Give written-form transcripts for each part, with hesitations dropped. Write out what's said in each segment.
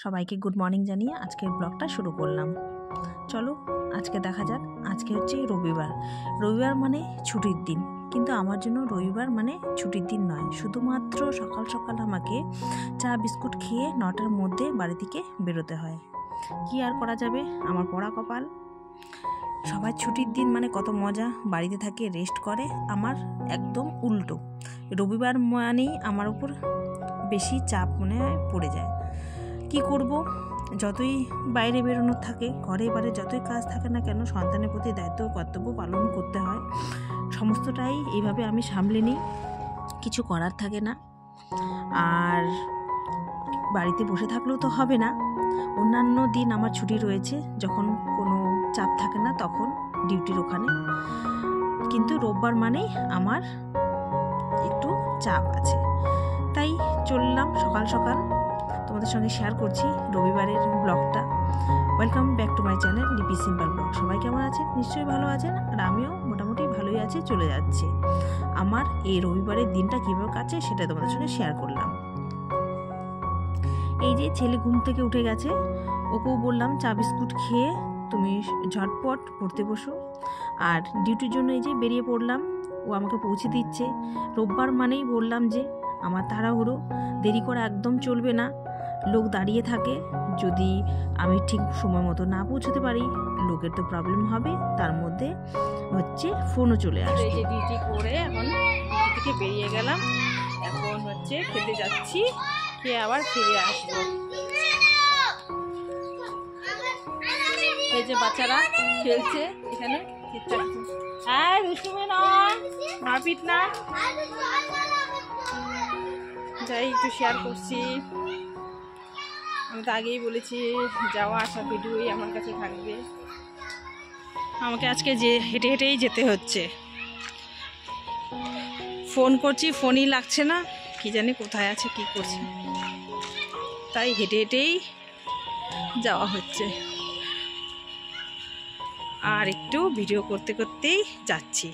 সবাইকে good morning জানিয়ে আজকের ব্লগটা শুরু করলাম। চলো আজকে দেখা যাক। আজকে হচ্ছে রবিবার। রবিবার মানে ছুটির দিন, কিন্তু আমার জন্য রবিবার মানে ছুটির দিন নয়। শুধুমাত্র সকাল সকাল আমাকে চা বিস্কুট খেয়ে 9টার মধ্যে বাড়ি থেকে বেরোতে হয়। কি আর করা যাবে, আমার পড়া কপাল। সবাই ছুটির দিন মানে কত মজা, বাড়িতে থাকে, রেস্ট করে। আমার একদম উল্টো। রবিবার মানেই আমার উপর বেশি চাপ মনে হয় পড়ে যায়। কি করব, যতই বাইরে বেরোনোর থাকে, ঘরে বাইরে যতই কাজ থাকে না কেন, সন্তানের প্রতি দায়িত্ব কর্তব্য পালন করতে হয়। সমস্তটাই এইভাবে আমি সামলে নিই, কিছু করার থাকে না। আর বাড়িতে বসে থাকলেও তো হবে না। অন্যান্য দিন আমার ছুটি রয়েছে, যখন কোনো চাপ থাকে না তখন ডিউটির ওখানে, কিন্তু রোববার মানেই আমার একটু চাপ আছে। তাই চললাম সকাল সকাল, তোমাদের সঙ্গে শেয়ার করছি রবিবারের ব্লগটা। Welcome back to my channel লিপি সিম্পল ব্লগ। সবাই কেমন আছেন? নিশ্চয়ই ভালো আছেন, আর আমিও মোটামুটি ভালোই আছি, চলে যাচ্ছে। আমার এই রবিবারের দিনটা কীভাবে কাটছে সেটা তোমাদের সঙ্গে শেয়ার করলাম। এই যে ছেলে ঘুম থেকে উঠে গেছে, ওকেও বললাম চা বিস্কুট খেয়ে তুমি ঝটপট পড়তে বসো। আর ডিউটির জন্য এই যে বেরিয়ে পড়লাম, ও আমাকে পৌঁছে দিচ্ছে। রোববার মানেই বললাম যে আমার তাড়াহুড়ো, দেরি করা একদম চলবে না। লোক দাঁড়িয়ে থাকে, যদি আমি ঠিক সময় মতো না পৌঁছতে পারি, লোকের তো প্রবলেম হবে, তার মধ্যে হচ্ছে ফোনও চলে আসে। এই যে ডিউটি করে এখন ডিউটি থেকে বেরিয়ে গেলাম, এখন হচ্ছে খেতে যাচ্ছি, খেয়ে আবার ফিরে আসবো। এই যে বাচ্চারা খেলছে এখানে, হ্যাঁ দুষ্টুমি নয়, মারপিট না। যাই একটু শেয়ার করছি। আমি তো আগেই বলেছি যাওয়া আসা ভিডিওই আমার কাছে থাকবে। আমাকে আজকে যে হেঁটে হেঁটেই যেতে হচ্ছে। ফোন করছি, ফোনই লাগছে না, কি জানি কোথায় আছে, কি করছে, তাই হেঁটে হেঁটেই যাওয়া হচ্ছে। আর একটু ভিডিও করতে করতেই যাচ্ছি,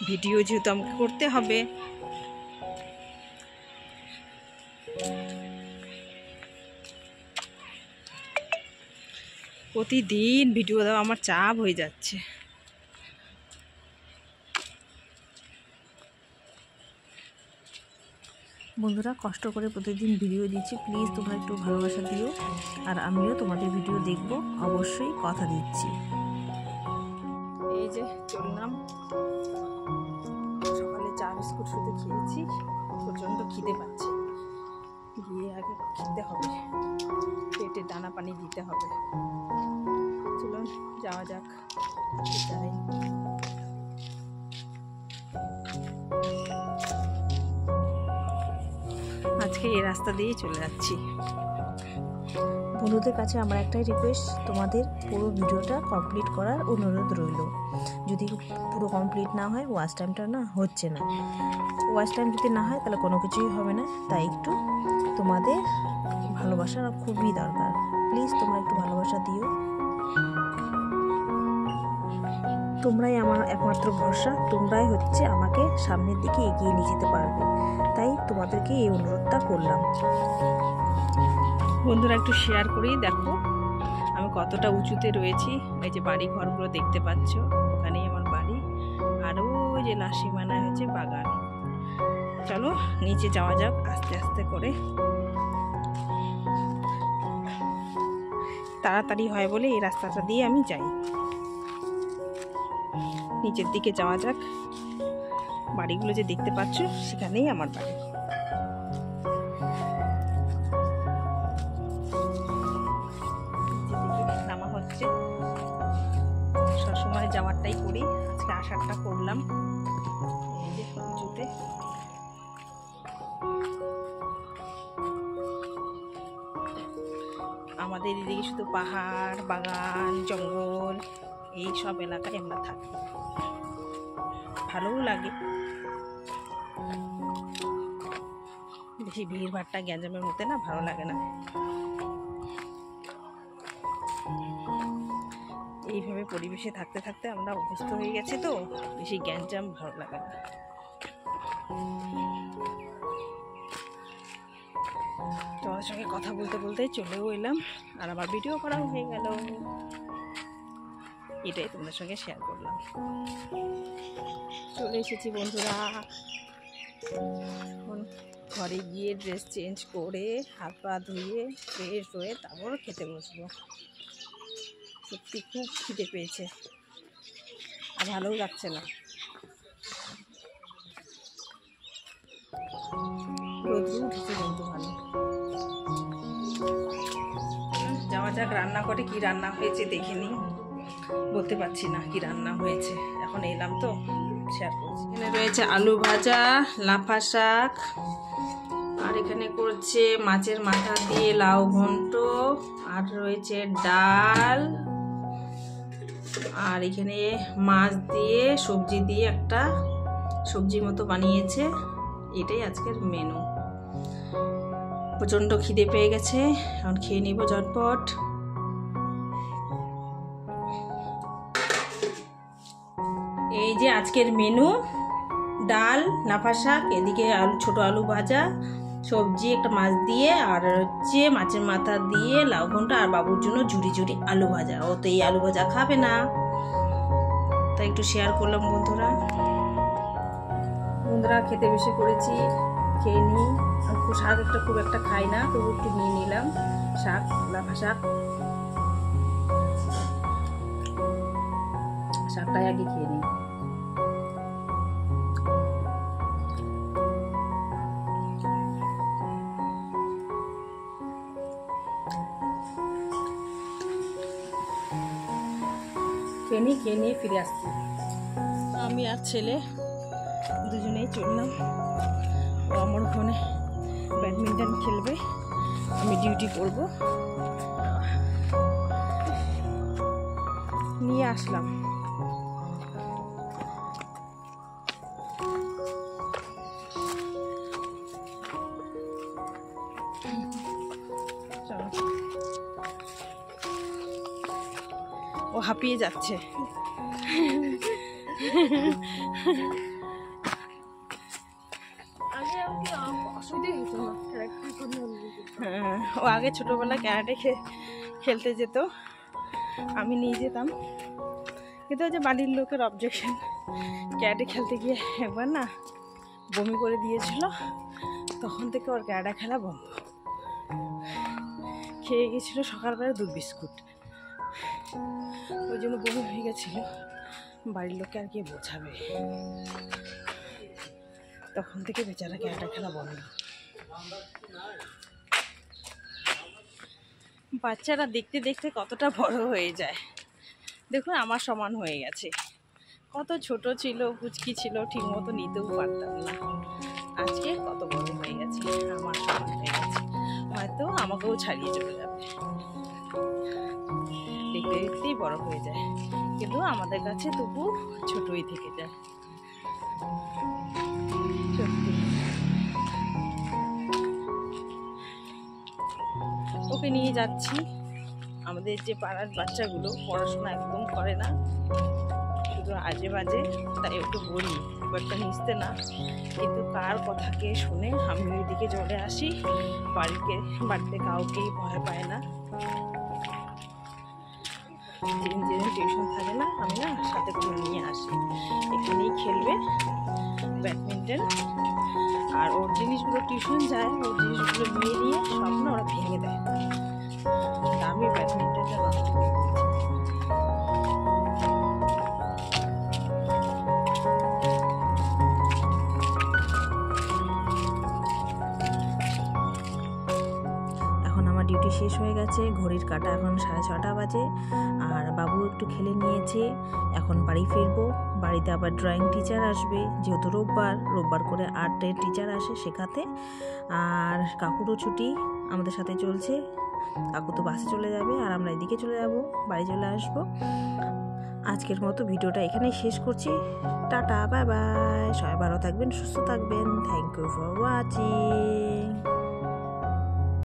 ভিডিও যেহেতু আমাকে করতে হবে। প্রতিদিন ভিডিও দেওয়া আমার চাপ হয়ে যাচ্ছে। বন্ধুরা, কষ্ট করে প্রতিদিন ভিডিও দিচ্ছি, প্লিজ তোমরা একটু ভালোবাসা দিও, আর আমিও তোমাদের ভিডিও দেখব, অবশ্যই কথা দিচ্ছি। এই যে চললাম, সকালে চা বিস্কুট শুধু খেয়েছি, প্রচণ্ড খিদে পাচ্ছে, গিয়ে আগে খেতে হবে, পেটে দানা পানি দিতে হবে। চলুন যাওয়া যাক। যাই। আজকে এই রাস্তা দিয়েই চলে যাচ্ছি। বন্ধুদের কাছে আমার একটাই রিকোয়েস্ট, তোমাদের পুরো ভিডিওটা কমপ্লিট করার অনুরোধ রইল। যদি পুরো কমপ্লিট না হয়, ওয়াচ টাইমটা না হচ্ছে না। ওয়াচ টাইম যদি না হয় তাহলে কোনো কিছুই হবে না। তাই একটু তোমাদের ভালোবাসা খুবই দরকার, প্লিজ তোমরা একটু ভালোবাসা দিও। তোমরাই আমার একমাত্র ভরসা, তোমরাই হচ্ছে আমাকে সামনের দিকে এগিয়ে নিয়ে যেতে পারবে। তাই তোমাদেরকে এই অনুরোধটা করলাম। বন্ধুরা একটু শেয়ার করেই দেখো আমি কতটা উঁচুতে রয়েছি। এই যে বাড়ি ঘরগুলো দেখতে পাচ্ছ, ওখানেই আমার বাড়ি, আর ওই যে লাস্ট সীমানায় হচ্ছে বাগান। চলো নিচে যাওয়া যাক আস্তে আস্তে করে। তাড়াতাড়ি হয় বলে এই রাস্তাটা দিয়ে আমি যাই। নিচের দিকে যাওয়া যাক। বাড়িগুলো যে দেখতে পাচ্ছ, সেখানেই আমার বাড়ি। নামা হচ্ছে, সবসময় যাওয়ারটাই করি, আজকে আসারটা করলাম। এই যে উঁচুতে আমাদের এদিকে শুধু পাহাড়, বাগান, জঙ্গল, এই সব এলাকায় আমরা থাকি, ভালোও লাগে। বেশি ভিড়ভাড়টা গ্যাঞ্জামের মধ্যে না ভালো লাগে না। এইভাবে পরিবেশে থাকতে থাকতে আমরা অভ্যস্ত হয়ে গেছি, তো বেশি গ্যাঞ্জাম ভালো লাগে না। তোমাদের সঙ্গে কথা বলতে বলতে চলেও এলাম, আর আমার ভিডিও করাও হয়ে গেল। এটাই তোমাদের সঙ্গে শেয়ার করলাম। চলে এসেছি বন্ধুরা, এখন ঘরে গিয়ে ড্রেস চেঞ্জ করে হাত পা ধুয়ে ফ্রেশ হয়ে তারপর খেতে বসবো। সত্যি খুব খিদে পেয়েছে আর ভালোও লাগছে না। রোদ্রু উঠেছে কিন্তু ভালো। যাওয়া যাক, রান্না করে কি রান্না হয়েছে দেখিনি, বলতে পারছি না কি রান্না হয়েছে, এখন এলাম তো শেয়ার করছি। এখানে রয়েছে আলু ভাজা, লাফা শাক, আর এখানে করছে মাছের মাথা দিয়ে লাউ ঘন্ট, আর রয়েছে ডাল, আর এখানে মাছ দিয়ে সবজি দিয়ে একটা সবজি মতো বানিয়েছে। এটাই আজকের মেনু। প্রচণ্ড খিদে পেয়ে গেছে, এখন খেয়ে নিব ঝটপট। এই যে আজকের মেনু, ডাল, লাফা শাক, এদিকে ছোট আলু ভাজা, সবজি একটা মাছ দিয়ে, আর হচ্ছে মাছের মাথা দিয়ে লাউ ঘন্ট, আর বাবুর জন্য ঝুড়ি ঝুড়ি আলু ভাজা। ও তো এই আলু ভাজা খাবে না, তাই একটু শেয়ার করলাম বন্ধুরা। খেতে বেশি করেছি, খেয়ে নিই। শাক একটা খুব একটা খাই না, তবু একটু নিয়ে নিলাম শাক, লাফা শাক। শাকটাই আগে খেয়ে নিই। খেয়ে নিয়ে ফিরে আসছি। আমি আর ছেলে দুজনেই চললাম। ও আমার ওখানে ব্যাডমিন্টন খেলবে, আমি ডিউটি করব। নিয়ে আসলাম। ও হাঁপিয়ে যাচ্ছে। ও আগে ছোটবেলায় ক্যারাটে খেলতে যেত, আমি নিয়ে যেতাম, কিন্তু ওই যে বাড়ির লোকের অবজেকশন, ক্যারাটে খেলতে গিয়ে একবার না বমি করে দিয়েছিল, তখন থেকে ওর ক্যারাটে খেলা বন্ধ। খেয়ে গেছিলো সকালবেলা দুধ বিস্কুট, ওই জন্য বমি হয়ে গেছিল। বাড়ির লোককে আর কে বোঝাবে, তখন থেকে বেচারা ক্যারাটে খেলা বন্ধ। বাচ্চারা দেখতে দেখতে কতটা বড় হয়ে যায়, দেখুন আমার সমান হয়ে গেছে। কত ছোট ছিল, কুচকি ছিল, ঠিক মতো নিতেও পারতাম না, আজকে কত বড় হয়ে গেছে, আমার সমান হয়ে গেছে। হয়তো আমাকেও ছাড়িয়ে চলে যাবে। দেখতে দেখতেই বড় হয়ে যায়, কিন্তু আমাদের কাছে তবু ছোটই থেকে যায়। সত্যি ওকে নিয়ে যাচ্ছি। আমাদের যে পাড়ার বাচ্চাগুলো পড়াশোনা একদম করে না, শুধু আজে বাজে, তাই একটু বলি খুব একটা মিশতে না, কিন্তু কার কথা কে শুনে আমি ওইদিকে চলে আসি। বাড়িতে কাউকেই ভয় পায় না। যেদিন টিউশন থাকে না, আমি না সাথে করে নিয়ে আসি, এখানেই খেলবে ব্যাডমিন্টন। আর ওর জিনিসগুলো টিউশন যায়, ওর জিনিসগুলো নিয়ে সব না ওরা ভেঙে দেয়। আমি ব্যাডমিন্টনটা নষ্ট করে দিয়েছি। এখন আমার ডিউটি শেষ হয়ে গেছে, ঘড়ির কাঁটা এখন 6:30 বাজে। আর বাবু একটু খেলে নিয়েছে, এখন বাড়ি ফিরবো। বাড়িতে আবার ড্রয়িং টিচার আসবে, যেহেতু রোববার করে আর্টের টিচার আসে শেখাতে। আর কাকুরও ছুটি, আমাদের সাথে চলছে। কাকু তো বাসে চলে যাবে, আর আমরা এদিকে চলে যাব, বাড়ি চলে আসবো। আজকের মতো ভিডিওটা এখানেই শেষ করছি। Tata, bye bye. সবাই ভালো থাকবেন, সুস্থ থাকবেন। Thank you for watching.